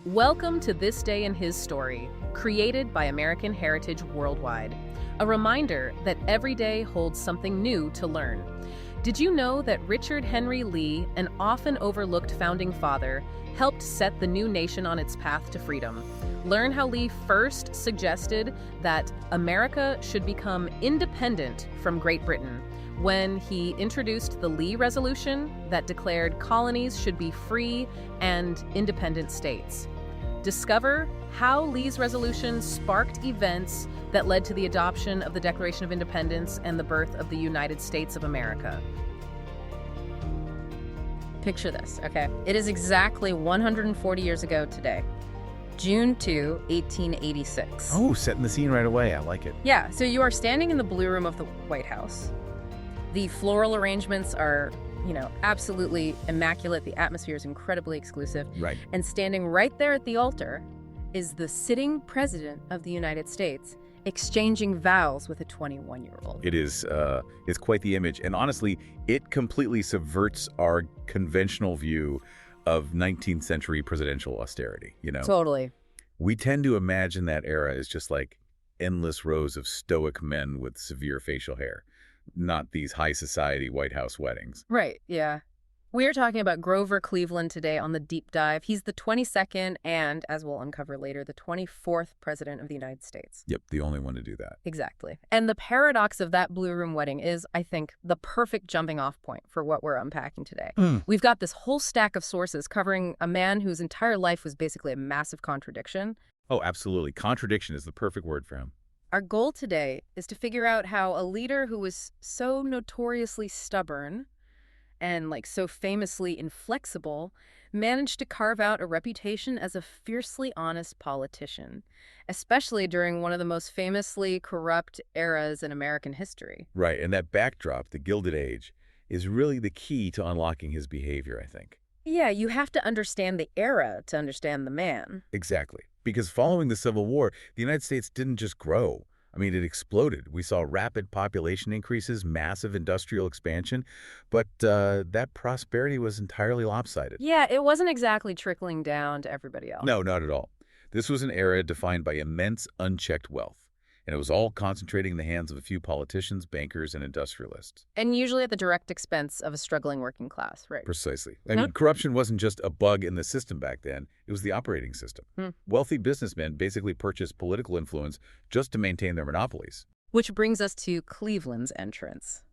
Welcome to This Day in His Story, created by American Heritage Worldwide. A reminder that every day holds something new to learn. Did you know that Richard Henry Lee, an often overlooked founding father, helped set the new nation on its path to freedom? Learn how Lee first suggested that America should become independent from Great Britain when he introduced the Lee Resolution that declared colonies should be free and independent states. Discover how Lee's resolution sparked events that led to the adoption of the Declaration of Independence and the birth of the United States of America. Picture this, okay? It is exactly 140 years ago today, June 2, 1886. Oh, setting the scene right away. I like it. Yeah, so you are standing in the Blue Room of the White House. The floral arrangements are, absolutely immaculate. The atmosphere is incredibly exclusive. Right. And standing right there at the altar is the sitting president of the United States exchanging vows with a 21-year-old. It is, it's quite the image. And honestly, it completely subverts our conventional view of 19th century presidential austerity, Totally. We tend to imagine that era as just like endless rows of stoic men with severe facial hair, not these high society White House weddings. Right, yeah. We're talking about Grover Cleveland today on The Deep Dive. He's the 22nd and, as we'll uncover later, the 24th president of the United States. Yep, the only one to do that. Exactly. And the paradox of that Blue Room wedding is, I think, the perfect jumping off point for what we're unpacking today. We've got this whole stack of sources covering a man whose entire life was basically a massive contradiction. Oh, absolutely. Contradiction is the perfect word for him. Our goal today is to figure out how a leader who was so notoriously stubborn and so famously inflexible managed to carve out a reputation as a fiercely honest politician, especially during one of the most famously corrupt eras in American history. Right, and that backdrop, the Gilded Age, is really the key to unlocking his behavior, I think. Yeah, you have to understand the era to understand the man. Exactly. Because following the Civil War, the United States didn't just grow. I mean, it exploded. We saw rapid population increases, massive industrial expansion, but that prosperity was entirely lopsided. Yeah, it wasn't exactly trickling down to everybody else. No, not at all. This was an era defined by immense unchecked wealth, and it was all concentrating in the hands of a few politicians, bankers, and industrialists. And usually at the direct expense of a struggling working class, right? Precisely. I mean, corruption wasn't just a bug in the system back then. It was the operating system. Wealthy businessmen basically purchased political influence just to maintain their monopolies. Which brings us to Cleveland's entrance.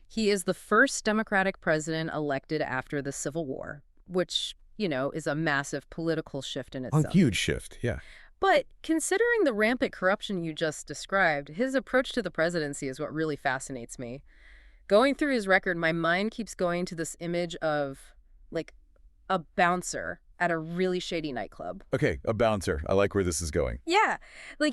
He is the first Democratic president elected after the Civil War, which, is a massive political shift in itself. A huge shift, yeah. But considering the rampant corruption you just described, his approach to the presidency is what really fascinates me. Going through his record, my mind keeps going to this image of, a bouncer at a really shady nightclub. Okay, a bouncer. I like where this is going. Yeah.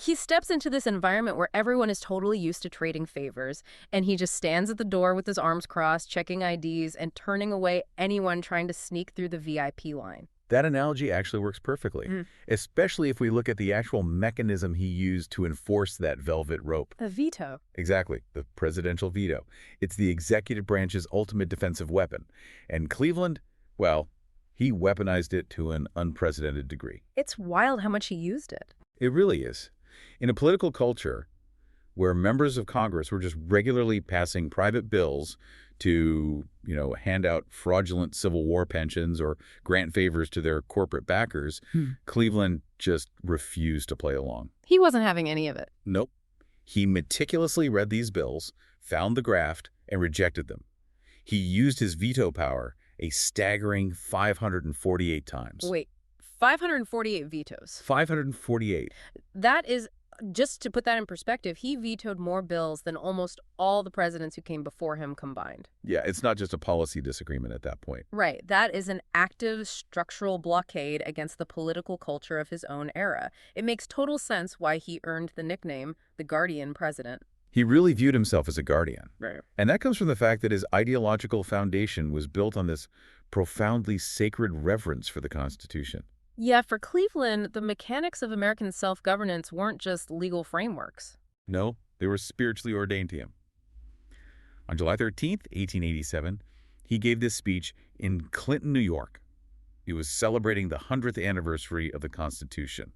He steps into this environment where everyone is totally used to trading favors, and he just stands at the door with his arms crossed, checking IDs, and turning away anyone trying to sneak through the VIP line. That analogy actually works perfectly, especially if we look at the actual mechanism he used to enforce that velvet rope. The veto. Exactly, the presidential veto. It's the executive branch's ultimate defensive weapon. And Cleveland, well, he weaponized it to an unprecedented degree. It's wild how much he used it. It really is. In a political culture where members of Congress were just regularly passing private bills to, hand out fraudulent Civil War pensions or grant favors to their corporate backers, Cleveland just refused to play along. He wasn't having any of it. Nope. He meticulously read these bills, found the graft, and rejected them. He used his veto power a staggering 548 times. Wait, 548 vetoes. 548. That is, just to put that in perspective, he vetoed more bills than almost all the presidents who came before him combined. Yeah, it's not just a policy disagreement at that point. Right. That is an active structural blockade against the political culture of his own era. It makes total sense why he earned the nickname the Guardian President. He really viewed himself as a guardian. Right. And that comes from the fact that his ideological foundation was built on this profoundly sacred reverence for the Constitution. Yeah, for Cleveland, the mechanics of American self-governance weren't just legal frameworks. No, they were spiritually ordained to him. On July 13th, 1887, he gave this speech in Clinton, New York. He was celebrating the 100th anniversary of the Constitution.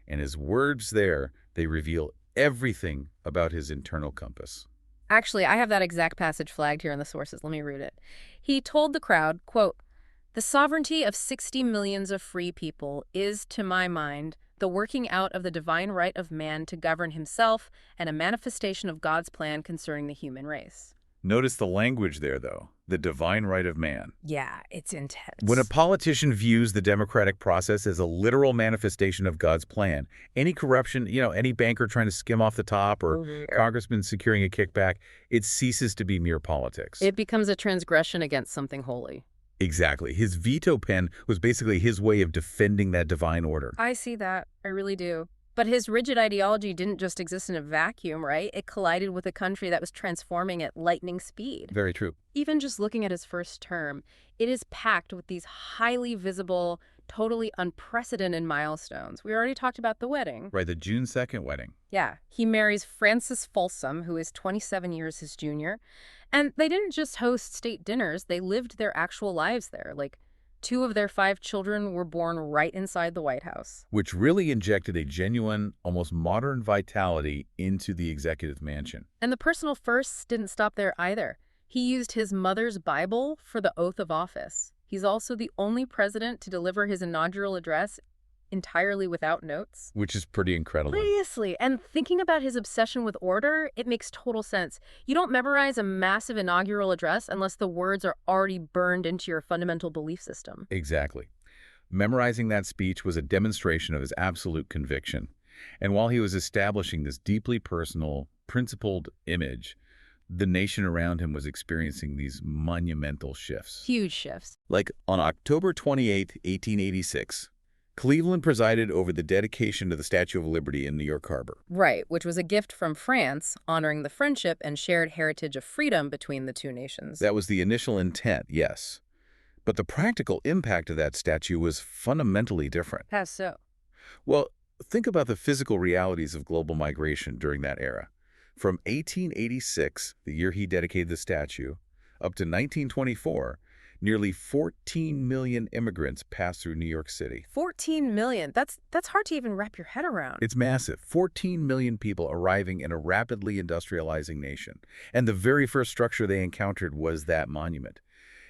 And his words there, they reveal everything about his internal compass. Actually, I have that exact passage flagged here in the sources. Let me read it. He told the crowd, quote, "The sovereignty of 60 millions of free people is, to my mind, the working out of the divine right of man to govern himself and a manifestation of God's plan concerning the human race." Notice the language there, though. The divine right of man. Yeah, it's intense. When a politician views the democratic process as a literal manifestation of God's plan, any corruption, any banker trying to skim off the top or congressman securing a kickback, it ceases to be mere politics. It becomes a transgression against something holy. Exactly. His veto pen was basically his way of defending that divine order. I see that. I really do. But his rigid ideology didn't just exist in a vacuum, right? It collided with a country that was transforming at lightning speed. Very true. Even just looking at his first term, it is packed with these highly visible, totally unprecedented milestones. We already talked about the wedding. Right, the June 2nd wedding. Yeah, he marries Frances Folsom, who is 27 years his junior. And they didn't just host state dinners, they lived their actual lives there. Like, 2 of their 5 children were born right inside the White House. Which really injected a genuine, almost modern vitality into the executive mansion. And the personal firsts didn't stop there either. He used his mother's Bible for the oath of office. He's also the only president to deliver his inaugural address entirely without notes. Which is pretty incredible. Seriously, and thinking about his obsession with order, it makes total sense. You don't memorize a massive inaugural address unless the words are already burned into your fundamental belief system. Exactly. Memorizing that speech was a demonstration of his absolute conviction. And while he was establishing this deeply personal, principled image, the nation around him was experiencing these monumental shifts. Huge shifts. Like on October 28, 1886, Cleveland presided over the dedication of the Statue of Liberty in New York Harbor. Right, which was a gift from France, honoring the friendship and shared heritage of freedom between the two nations. That was the initial intent, yes. But the practical impact of that statue was fundamentally different. How so? Well, think about the physical realities of global migration during that era. From 1886, the year he dedicated the statue, up to 1924, nearly 14 million immigrants passed through New York City. 14 million. That's hard to even wrap your head around. It's massive. 14 million people arriving in a rapidly industrializing nation. And the very first structure they encountered was that monument.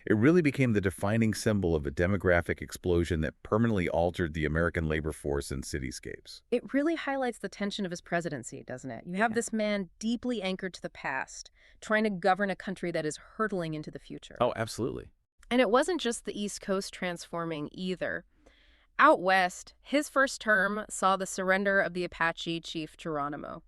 It really became the defining symbol of a demographic explosion that permanently altered the American labor force and cityscapes. It really highlights the tension of his presidency, doesn't it? You have this man deeply anchored to the past, trying to govern a country that is hurtling into the future. Oh, absolutely. And it wasn't just the East Coast transforming either. Out west, his first term saw the surrender of the Apache chief Geronimo,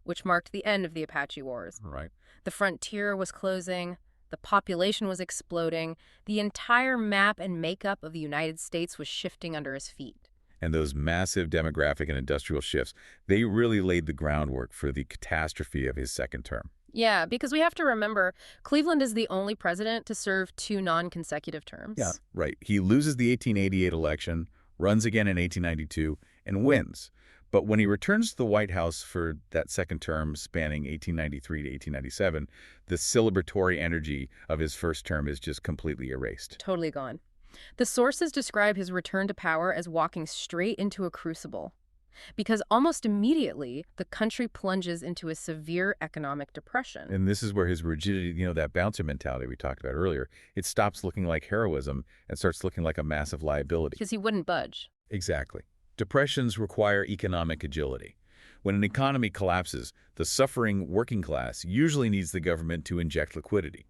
which marked the end of the Apache Wars. Right. The frontier was closing. The population was exploding. The entire map and makeup of the United States was shifting under his feet. And those massive demographic and industrial shifts, they really laid the groundwork for the catastrophe of his second term. Yeah, because we have to remember, Cleveland is the only president to serve 2 non-consecutive terms. Yeah, right. He loses the 1888 election, runs again in 1892, and wins. But when he returns to the White House for that second term spanning 1893 to 1897, the celebratory energy of his first term is just completely erased. Totally gone. The sources describe his return to power as walking straight into a crucible. Because almost immediately, the country plunges into a severe economic depression. And this is where his rigidity, that bouncer mentality we talked about earlier, it stops looking like heroism and starts looking like a massive liability. Because he wouldn't budge. Exactly. Depressions require economic agility. When an economy collapses, the suffering working class usually needs the government to inject liquidity,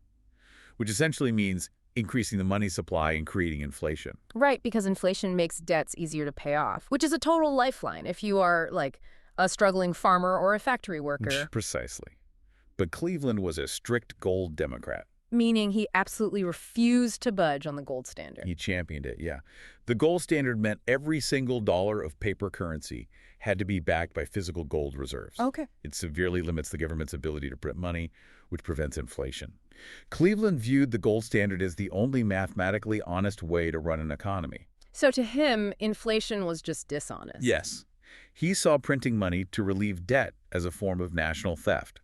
which essentially means increasing the money supply and creating inflation. Right, because inflation makes debts easier to pay off, which is a total lifeline if you are, like, a struggling farmer or a factory worker. Precisely. But Cleveland was a strict gold Democrat. Meaning he absolutely refused to budge on the gold standard. He championed it, yeah. The gold standard meant every single dollar of paper currency had to be backed by physical gold reserves. Okay. It severely limits the government's ability to print money, which prevents inflation. Cleveland viewed the gold standard as the only mathematically honest way to run an economy. So to him, inflation was just dishonest. Yes. He saw printing money to relieve debt as a form of national theft,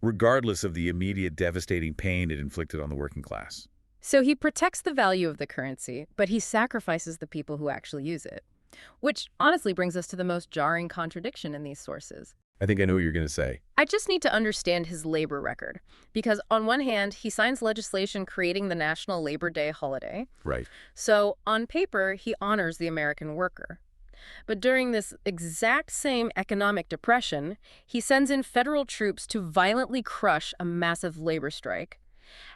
regardless of the immediate devastating pain it inflicted on the working class. So he protects the value of the currency, but he sacrifices the people who actually use it. Which honestly brings us to the most jarring contradiction in these sources. I think I know what you're going to say. I just need to understand his labor record, because on one hand, he signs legislation creating the National Labor Day holiday. Right. So on paper, he honors the American worker. But during this exact same economic depression, he sends in federal troops to violently crush a massive labor strike.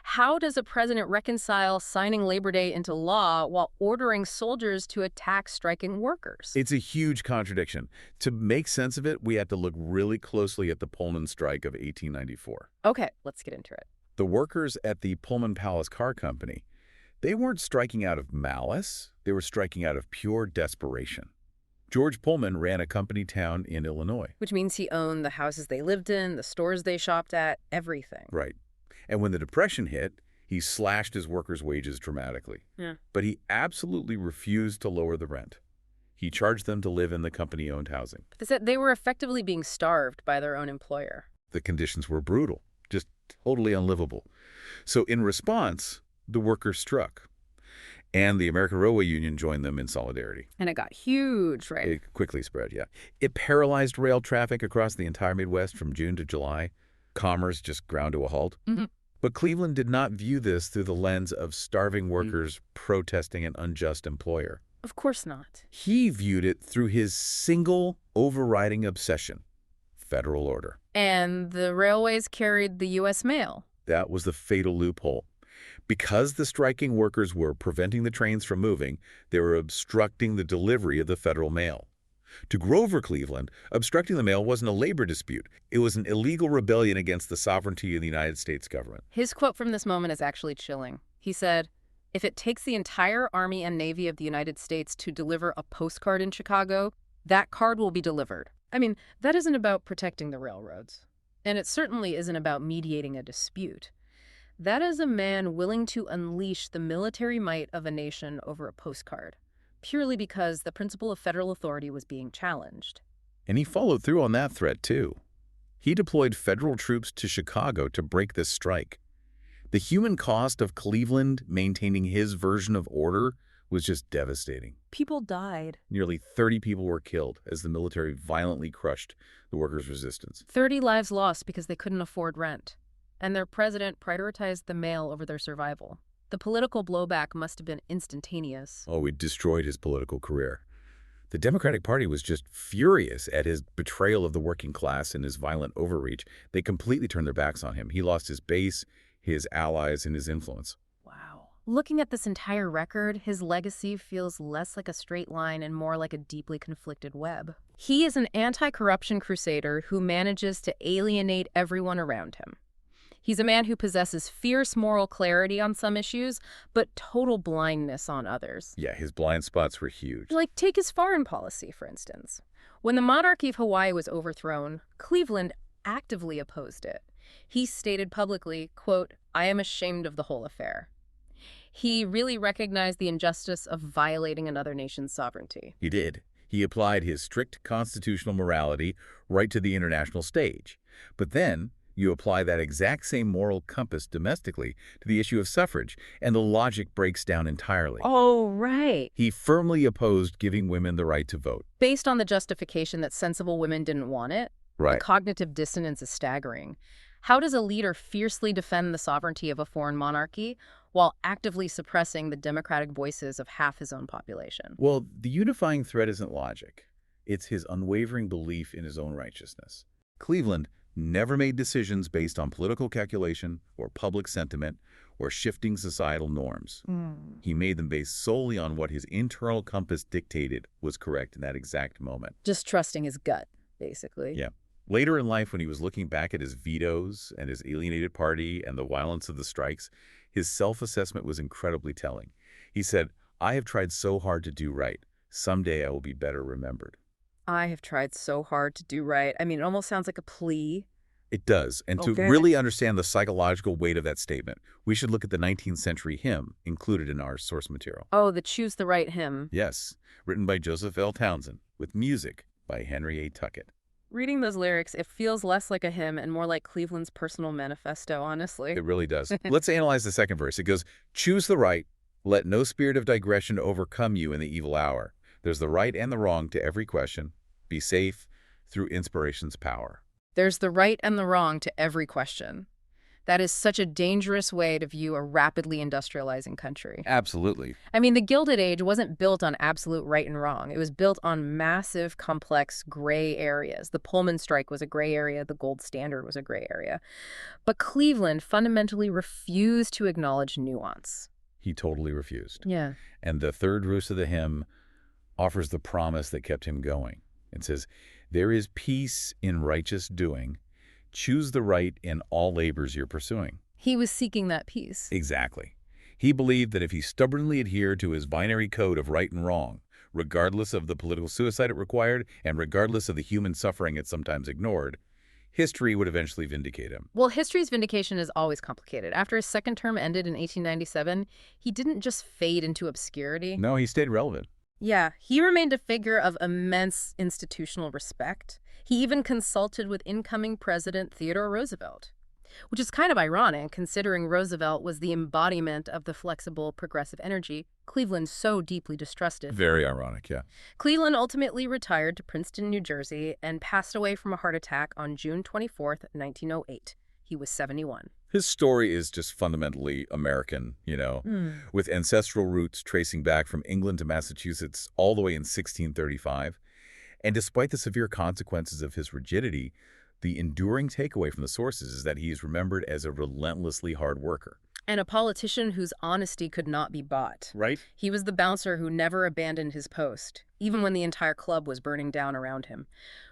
How does a president reconcile signing Labor Day into law while ordering soldiers to attack striking workers? It's a huge contradiction. To make sense of it, we have to look really closely at the Pullman strike of 1894. Okay, let's get into it. The workers at the Pullman Palace Car Company, they weren't striking out of malice. They were striking out of pure desperation. George Pullman ran a company town in Illinois. Which means he owned the houses they lived in, the stores they shopped at, everything. Right. And when the Depression hit, he slashed his workers' wages dramatically. Yeah. But he absolutely refused to lower the rent. He charged them to live in the company-owned housing. They said they were effectively being starved by their own employer. The conditions were brutal, just totally unlivable. So in response, the workers struck. And the American Railway Union joined them in solidarity. And it got huge, right? It quickly spread, yeah. It paralyzed rail traffic across the entire Midwest from June to July. Commerce just ground to a halt. Mm-hmm. But Cleveland did not view this through the lens of starving workers protesting an unjust employer. Of course not. He viewed it through his single overriding obsession, federal order. And the railways carried the U.S. mail. That was the fatal loophole. Because the striking workers were preventing the trains from moving, they were obstructing the delivery of the federal mail. To Grover Cleveland, obstructing the mail wasn't a labor dispute. It was an illegal rebellion against the sovereignty of the United States government. His quote from this moment is actually chilling. He said, "If it takes the entire Army and Navy of the United States to deliver a postcard in Chicago, that card will be delivered." I mean, that isn't about protecting the railroads. And it certainly isn't about mediating a dispute. That is a man willing to unleash the military might of a nation over a postcard, purely because the principle of federal authority was being challenged. And he followed through on that threat, too. He deployed federal troops to Chicago to break this strike. The human cost of Cleveland maintaining his version of order was just devastating. People died. Nearly 30 people were killed as the military violently crushed the workers' resistance. 30 lives lost because they couldn't afford rent. And their president prioritized the mail over their survival. The political blowback must have been instantaneous. Oh, it destroyed his political career. The Democratic Party was just furious at his betrayal of the working class and his violent overreach. They completely turned their backs on him. He lost his base, his allies, and his influence. Wow. Looking at this entire record, his legacy feels less like a straight line and more like a deeply conflicted web. He is an anti-corruption crusader who manages to alienate everyone around him. He's a man who possesses fierce moral clarity on some issues, but total blindness on others. Yeah, his blind spots were huge. Like, take his foreign policy, for instance. When the monarchy of Hawaii was overthrown, Cleveland actively opposed it. He stated publicly, quote, "I am ashamed of the whole affair." He really recognized the injustice of violating another nation's sovereignty. He did. He applied his strict constitutional morality right to the international stage. But then you apply that exact same moral compass domestically to the issue of suffrage, and the logic breaks down entirely. Oh, right. He firmly opposed giving women the right to vote. Based on the justification that sensible women didn't want it, Right. the cognitive dissonance is staggering. How does a leader fiercely defend the sovereignty of a foreign monarchy while actively suppressing the democratic voices of half his own population? Well, the unifying thread isn't logic. It's his unwavering belief in his own righteousness. Cleveland never made decisions based on political calculation or public sentiment or shifting societal norms. He made them based solely on what his internal compass dictated was correct in that exact moment. Just trusting his gut, basically. Yeah. Later in life, when he was looking back at his vetoes and his alienated party and the violence of the strikes, his self-assessment was incredibly telling. He said, "I have tried so hard to do right. Someday I will be better remembered." I have tried so hard to do right. I mean, it almost sounds like a plea. It does. And to really understand the psychological weight of that statement, we should look at the 19th century hymn included in our source material. Oh, the Choose the Right hymn. Yes, written by Joseph L. Townsend, with music by Henry A. Tuckett. Reading those lyrics, it feels less like a hymn and more like Cleveland's personal manifesto, honestly. It really does. Let's analyze the second verse. It goes, choose the right, let no spirit of digression overcome you in the evil hour. There's the right and the wrong to every question. Be safe through inspiration's power. There's the right and the wrong to every question. That is such a dangerous way to view a rapidly industrializing country. Absolutely. I mean, the Gilded Age wasn't built on absolute right and wrong. It was built on massive, complex gray areas. The Pullman strike was a gray area. The gold standard was a gray area. But Cleveland fundamentally refused to acknowledge nuance. He totally refused. Yeah. And the third verse of the hymn offers the promise that kept him going. It says, there is peace in righteous doing. Choose the right in all labors you're pursuing. He was seeking that peace. Exactly. He believed that if he stubbornly adhered to his binary code of right and wrong, regardless of the political suicide it required and regardless of the human suffering it sometimes ignored, history would eventually vindicate him. Well, history's vindication is always complicated. After his second term ended in 1897, he didn't just fade into obscurity. No, he stayed relevant. Yeah, he remained a figure of immense institutional respect. He even consulted with incoming President Theodore Roosevelt, which is kind of ironic considering Roosevelt was the embodiment of the flexible, progressive energy Cleveland so deeply distrusted. Very ironic, yeah. Cleveland ultimately retired to Princeton, New Jersey, and passed away from a heart attack on June 24th, 1908. He was 71. His story is just fundamentally American, with ancestral roots tracing back from England to Massachusetts all the way in 1635. And despite the severe consequences of his rigidity, the enduring takeaway from the sources is that he is remembered as a relentlessly hard worker. And a politician whose honesty could not be bought. Right? He was the bouncer who never abandoned his post, even when the entire club was burning down around him.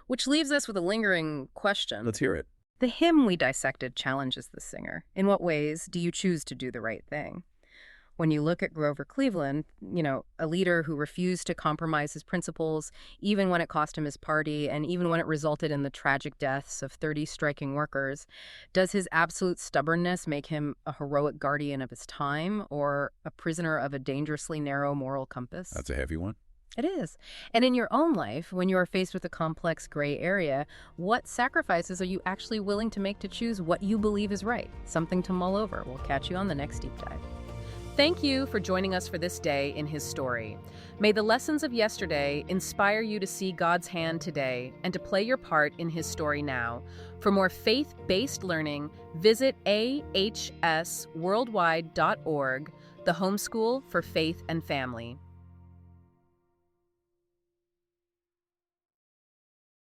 Which leaves us with a lingering question. Let's hear it. The hymn we dissected challenges the singer. In what ways do you choose to do the right thing? When you look at Grover Cleveland, a leader who refused to compromise his principles, even when it cost him his party, and even when it resulted in the tragic deaths of 30 striking workers, does his absolute stubbornness make him a heroic guardian of his time or a prisoner of a dangerously narrow moral compass? That's a heavy one. It is. And in your own life, when you are faced with a complex gray area, what sacrifices are you actually willing to make to choose what you believe is right? Something to mull over. We'll catch you on the next Deep Dive. Thank you for joining us for this day in his story. May the lessons of yesterday inspire you to see God's hand today and to play your part in his story now. For more faith-based learning, visit ahsworldwide.org, the homeschool for faith and family.